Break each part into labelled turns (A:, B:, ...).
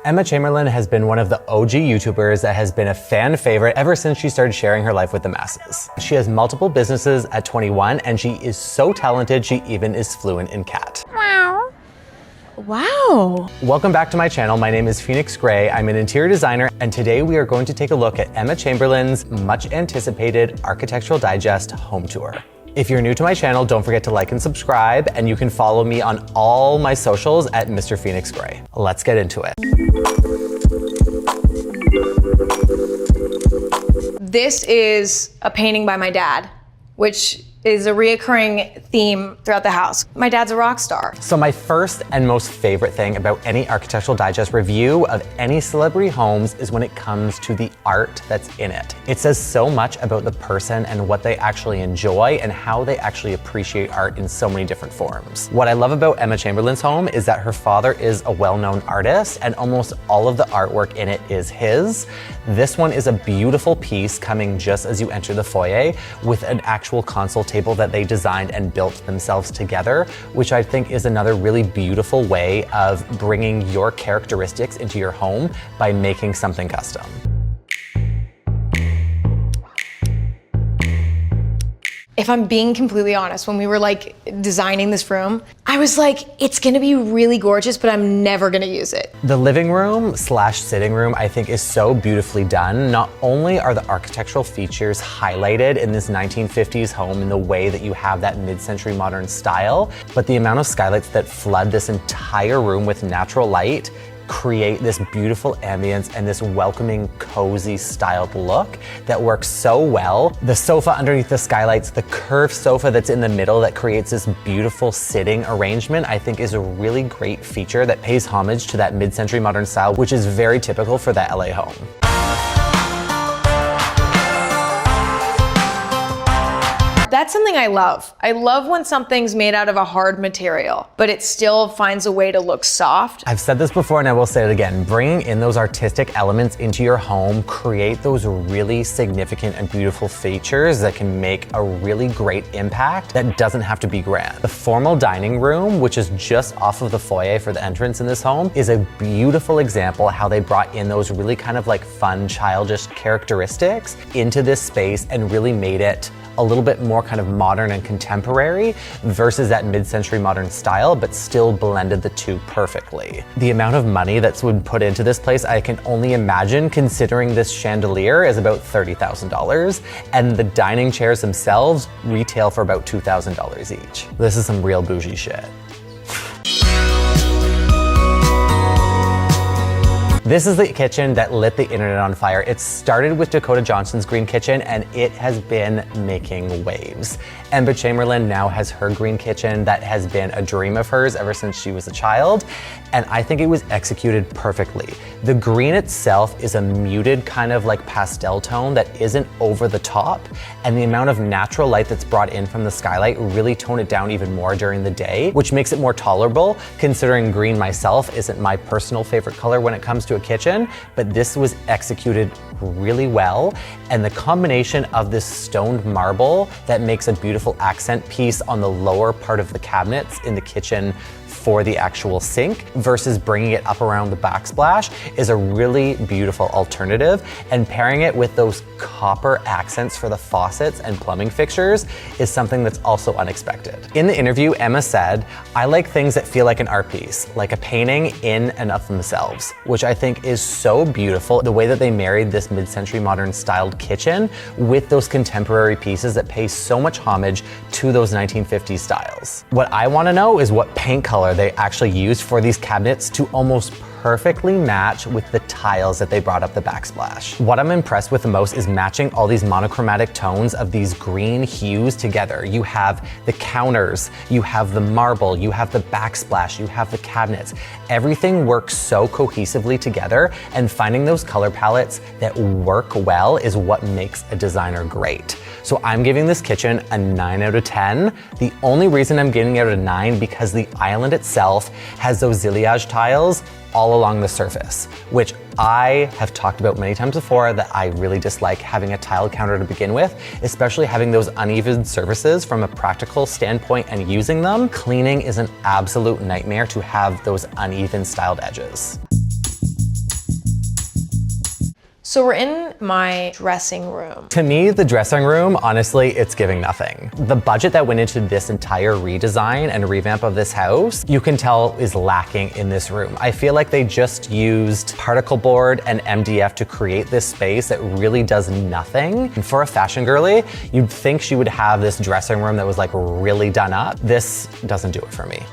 A: Emma Chamberlain has been one of the OG YouTubers that has been a fan favorite ever since she started sharing her life with the masses. She has multiple businesses at 21 and she is so talented she even is fluent in cat.
B: Wow. Wow.
A: Welcome back to my channel. My name is Phoenix Gray. I'm an interior designer and today we are going to take a look at Emma Chamberlain's much anticipated Architectural Digest home tour. If you're new to my channel, don't forget to like and subscribe, and you can follow me on all my socials at Mr. Phoenix Gray. Let's get into it.
B: This is a painting by my dad, which is a reoccurring theme throughout the house. My dad's a rock star.
A: So my first and most favorite thing about any Architectural Digest review of any celebrity homes is when it comes to the art that's in it. It says so much about the person and what they actually enjoy and how they actually appreciate art in so many different forms. What I love about Emma Chamberlain's home is that her father is a well-known artist and almost all of the artwork in it is his. This one is a beautiful piece coming just as you enter the foyer with an actual console table that they designed and built themselves together, which I think is another really beautiful way of bringing your characteristics into your home by making something custom.
B: If I'm being completely honest, when we were like designing this room, I was like, it's gonna be really gorgeous, but I'm never gonna use it.
A: The living room slash sitting room I think is so beautifully done. Not only are the architectural features highlighted in this 1950s home in the way that you have that mid-century modern style, but the amount of skylights that flood this entire room with natural light create this beautiful ambience and this welcoming, cozy styled look that works so well. The sofa underneath the skylights, the curved sofa that's in the middle that creates this beautiful sitting arrangement, I think is a really great feature that pays homage to that mid-century modern style, which is very typical for that LA home.
B: That's something I love. I love when something's made out of a hard material, but it still finds a way to look soft.
A: I've said this before and I will say it again. Bringing in those artistic elements into your home create those really significant and beautiful features that can make a really great impact that doesn't have to be grand. The formal dining room, which is just off of the foyer for the entrance in this home, is a beautiful example how they brought in those really kind of like fun, childish characteristics into this space and really made it a little bit more kind of modern and contemporary versus that mid-century modern style, but still blended the two perfectly. The amount of money that's been put into this place, I can only imagine, considering this chandelier is about $30,000 and the dining chairs themselves retail for about $2,000 each. This is some real bougie shit. This is the kitchen that lit the internet on fire. It started with Dakota Johnson's green kitchen and it has been making waves. Emma Chamberlain now has her green kitchen that has been a dream of hers ever since she was a child, and I think it was executed perfectly. The green itself is a muted kind of like pastel tone that isn't over the top, and the amount of natural light that's brought in from the skylight really tone it down even more during the day, which makes it more tolerable considering green myself isn't my personal favorite color when it comes to a kitchen, but this was executed really well, and the combination of this stoned marble that makes a beautiful accent piece on the lower part of the cabinets in the kitchen for the actual sink versus bringing it up around the backsplash is a really beautiful alternative, and pairing it with those copper accents for the faucets and plumbing fixtures is something that's also unexpected. In the interview, Emma said, "I like things that feel like an art piece, like a painting in and of themselves," which I think is so beautiful, the way that they married this mid-century modern styled kitchen with those contemporary pieces that pay so much homage to those 1950s styles. What I want to know is what paint color they actually used for these cabinets to almost perfectly match with the tiles that they brought up the backsplash. What I'm impressed with the most is matching all these monochromatic tones of these green hues together. You have the counters, you have the marble, you have the backsplash, you have the cabinets. Everything works so cohesively together, and finding those color palettes that work well is what makes a designer great. So I'm giving this kitchen a 9 out of 10. The only reason I'm giving it a 9 because the island itself has those ziliage tiles all along the surface, which I have talked about many times before that I really dislike having a tile counter to begin with, especially having those uneven surfaces from a practical standpoint and using them. Cleaning is an absolute nightmare to have those uneven styled edges.
B: So we're in my dressing room.
A: To me, the dressing room, honestly, it's giving nothing. The budget that went into this entire redesign and revamp of this house, you can tell is lacking in this room. I feel like they just used particle board and MDF to create this space that really does nothing. And for a fashion girly, you'd think she would have this dressing room that was like really done up. This doesn't do it for me.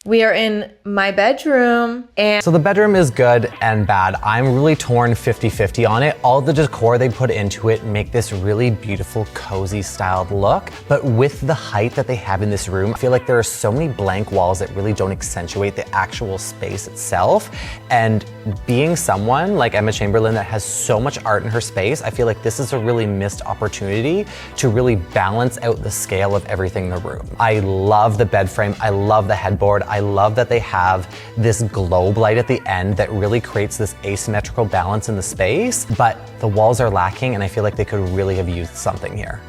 B: We are in my bedroom, and
A: so the bedroom is good and bad. I'm really torn 50-50 on it. All the decor they put into it make this really beautiful, cozy styled look. But with the height that they have in this room, I feel like there are so many blank walls that really don't accentuate the actual space itself. And being someone like Emma Chamberlain that has so much art in her space, I feel like this is a really missed opportunity to really balance out the scale of everything in the room. I love the bed frame. I love the headboard. I love that they have this globe light at the end that really creates this asymmetrical balance in the space, but the walls are lacking and I feel like they could really have used something here.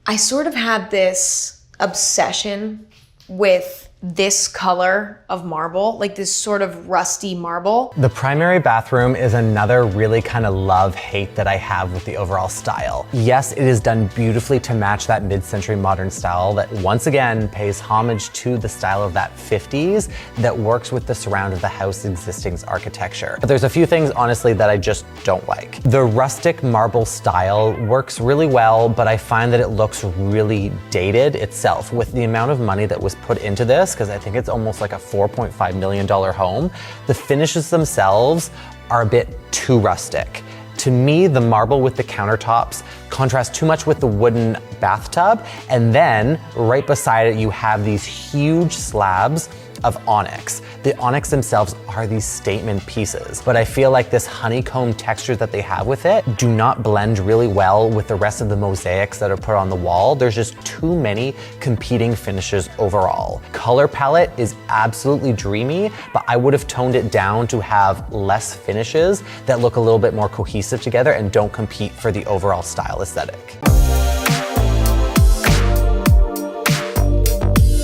B: I sort of had this obsession with this color of marble, like this sort of rusty marble.
A: The primary bathroom is another really kind of love-hate that I have with the overall style. Yes, it is done beautifully to match that mid-century modern style that once again pays homage to the style of that 50s that works with the surround of the house existing architecture. But there's a few things honestly that I just don't like. The rustic marble style works really well, but I find that it looks really dated itself with the amount of money that was put into this, because I think it's almost like a $4.5 million home. The finishes themselves are a bit too rustic. To me, the marble with the countertops contrasts too much with the wooden bathtub, and then right beside it you have these huge slabs of onyx. The onyx themselves are these statement pieces, but I feel like this honeycomb texture that they have with it do not blend really well with the rest of the mosaics that are put on the wall. There's just too many competing finishes overall. Color palette is absolutely dreamy, but I would have toned it down to have less finishes that look a little bit more cohesive together and don't compete for the overall style aesthetic.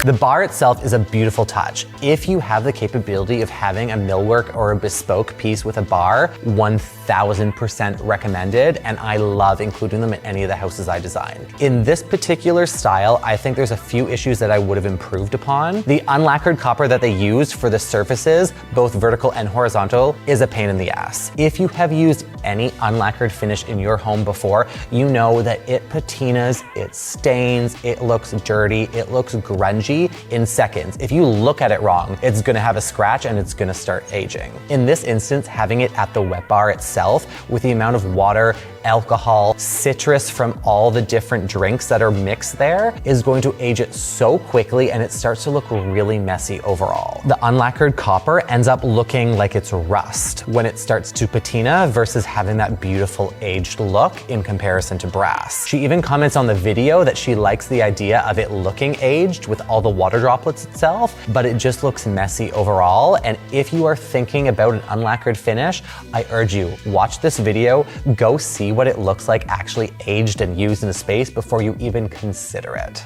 A: The bar itself is a beautiful touch. If you have the capability of having a millwork or a bespoke piece with a bar, 1000% recommended, and I love including them in any of the houses I design. In this particular style, I think there's a few issues that I would have improved upon. The unlacquered copper that they used for the surfaces, both vertical and horizontal, is a pain in the ass. If you have used any unlacquered finish in your home before, you know that it patinas, it stains, it looks dirty, it looks grungy in seconds. If you look at it wrong, it's gonna have a scratch and it's gonna start aging. In this instance, having it at the wet bar itself with the amount of water, alcohol, citrus from all the different drinks that are mixed there is going to age it so quickly and it starts to look really messy overall. The unlacquered copper ends up looking like it's rust when it starts to patina versus having that beautiful aged look in comparison to brass. She even comments on the video that she likes the idea of it looking aged with all the water droplets itself, but it just looks messy overall. And if you are thinking about an unlacquered finish, I urge you, watch this video, go see what it looks like actually aged and used in a space before you even consider it.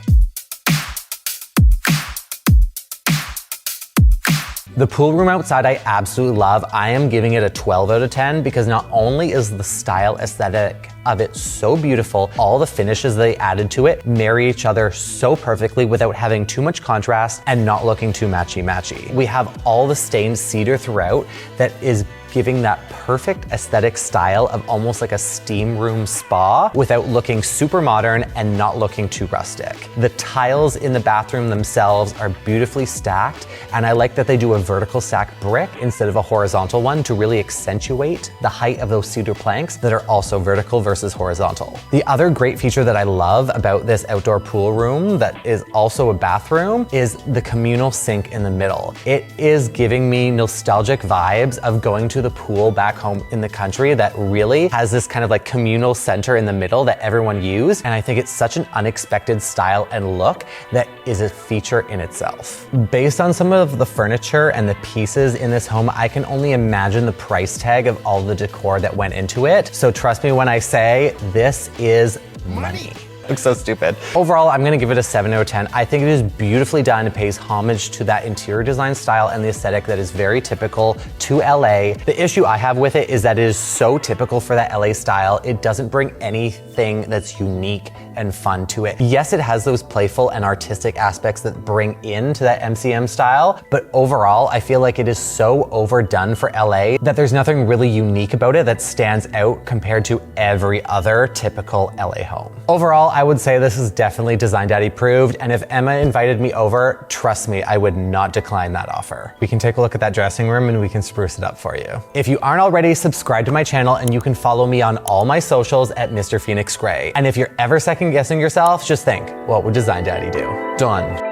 A: The pool room outside I absolutely love. I am giving it a 12 out of 10 because not only is the style aesthetic of it so beautiful, all the finishes they added to it marry each other so perfectly without having too much contrast and not looking too matchy-matchy. We have all the stained cedar throughout that is giving that perfect aesthetic style of almost like a steam room spa without looking super modern and not looking too rustic. The tiles in the bathroom themselves are beautifully stacked, and I like that they do a vertical stack brick instead of a horizontal one to really accentuate the height of those cedar planks that are also vertical versus horizontal. The other great feature that I love about this outdoor pool room that is also a bathroom is the communal sink in the middle. It is giving me nostalgic vibes of going to the pool back home in the country that really has this kind of like communal center in the middle that everyone used, and I think it's such an unexpected style and look that is a feature in itself. Based on some of the furniture and the pieces in this home, I can only imagine the price tag of all the decor that went into it. So trust me when I say this is money. Looks so stupid. Overall, I'm gonna give it a 7 out of 10. I think it is beautifully done. It pays homage to that interior design style and the aesthetic that is very typical to LA. The issue I have with it is that it is so typical for that LA style. It doesn't bring anything that's unique and fun to it. Yes, it has those playful and artistic aspects that bring into that MCM style, but overall, I feel like it is so overdone for LA that there's nothing really unique about it that stands out compared to every other typical LA home. Overall, I would say this is definitely Design Daddy approved, and if Emma invited me over, trust me, I would not decline that offer. We can take a look at that dressing room and we can spruce it up for you. If you aren't already, subscribe to my channel and you can follow me on all my socials at Mr. Phoenix Gray. And if you're ever second guessing yourself, just think, what would Design Daddy do? Done.